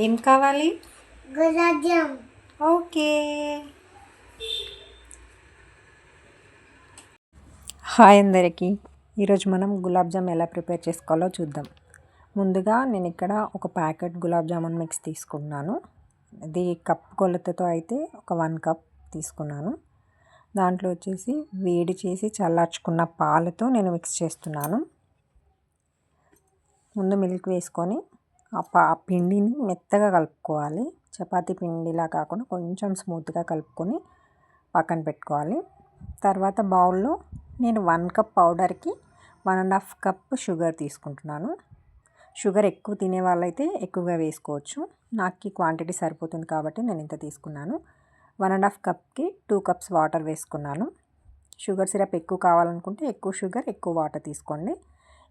ఏం కావాలి? Gulab jam. Okay. Hi అందరికీ. ఈరోజు మనం గులాబ్ జామ్ ఎలా ప్రిపేర్ చేసుకోవాలో చూద్దాం. ముందుగా నేను ఇక్కడ ఒక ప్యాకెట్ గులాబ్ జామున్ మిక్స్ తీసుకున్నాను. ఇది కప్ కొలతతో అయితే ఒక 1 కప్ తీసుకున్నాను. దాంట్లో వచ్చేసి వేడి చేసి చల్లార్చుకున్న పాలతో నేను మిక్స్ చేస్తున్నాను. ముందు మిల్క్ వేసుకొని ఆ పిండిని మెత్తగా కలుపుకోవాలి. చపాతీ పిండిలా కాకుండా కొంచెం స్మూత్గా కలుపుకొని పక్కన పెట్టుకోవాలి. తర్వాత బౌల్లో నేను 1 కప్ పౌడర్కి 1.5 కప్ షుగర్ తీసుకుంటున్నాను. షుగర్ ఎక్కువ తినే వాళ్ళైతే ఎక్కువగా వేసుకోవచ్చు. నాకు క్వాంటిటీ సరిపోతుంది కాబట్టి నేను ఇంత తీసుకున్నాను. 1.5 కప్కి 2 కప్స్ వాటర్ వేసుకున్నాను. షుగర్ సిరప్ ఎక్కువ కావాలనుకుంటే ఎక్కువ షుగర్ ఎక్కువ వాటర్ తీసుకోండి.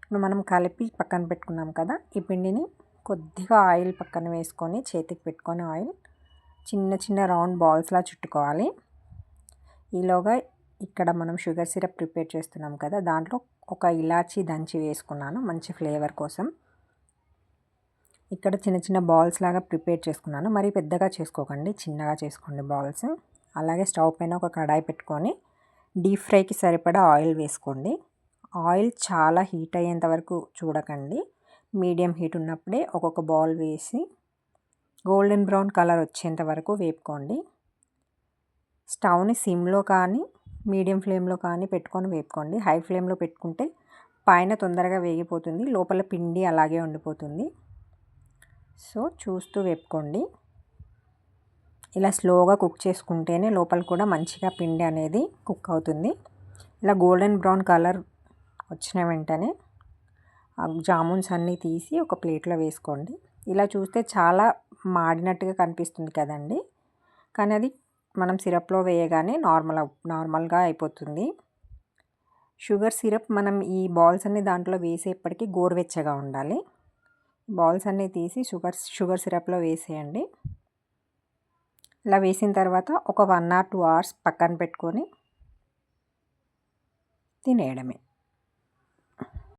ఇప్పుడు మనం కలిపి పక్కన పెట్టుకున్నాం కదా, ఈ పిండిని కొద్దిగా ఆయిల్ పక్కన వేసుకొని చేతికి పెట్టుకొని ఆయిల్ చిన్న చిన్న రౌండ్ బాల్స్లా చుట్టుకోవాలి. ఈలోగా ఇక్కడ మనం షుగర్ సిరప్ ప్రిపేర్ చేస్తున్నాం కదా, దాంట్లో ఒక ఇలాచీ దంచి వేసుకున్నాను మంచి ఫ్లేవర్ కోసం. ఇక్కడ చిన్న చిన్న బాల్స్ లాగా ప్రిపేర్ చేసుకున్నాను. మరి పెద్దగా చేసుకోకండి, చిన్నగా చేసుకోండి బాల్స్. అలాగే స్టవ్ పైన ఒక కడాయి పెట్టుకొని డీప్ ఫ్రైకి సరిపడా ఆయిల్ వేసుకోండి. ఆయిల్ చాలా హీట్ అయ్యేంత వరకు చూడకండి, మీడియం హీట్ ఉన్నప్పుడే ఒక్కొక్క బాల్ వేసి గోల్డెన్ బ్రౌన్ కలర్ వచ్చేంత వరకు వేపుకోండి. స్టవ్ని సిమ్లో కానీ మీడియం ఫ్లేమ్లో కానీ పెట్టుకొని వేపుకోండి. హై ఫ్లేమ్లో పెట్టుకుంటే పైన తొందరగా వేగిపోతుంది, లోపల పిండి అలాగే ఉండిపోతుంది. సో చూస్తూ వేపుకోండి. ఇలా స్లోగా కుక్ చేసుకుంటేనే లోపల కూడా మంచిగా పిండి అనేది కుక్ అవుతుంది. ఇలా గోల్డెన్ బ్రౌన్ కలర్ వచ్చిన వెంటనే ఆ జామున్స్ అన్నీ తీసి ఒక ప్లేట్లో వేసుకోండి. ఇలా చూస్తే చాలా మాడినట్టుగా కనిపిస్తుంది కదండి, కానీ అది మనం సిరప్లో వేయగానే నార్మల్గా అయిపోతుంది. షుగర్ సిరప్ మనం ఈ బాల్స్ అన్ని దాంట్లో వేసేప్పటికీ గోరువెచ్చగా ఉండాలి. బాల్స్ అన్నీ తీసి షుగర్ సిరప్లో వేసేయండి. ఇలా వేసిన తర్వాత ఒక 1 or 2 hours పక్కన పెట్టుకొని తినేయడమే.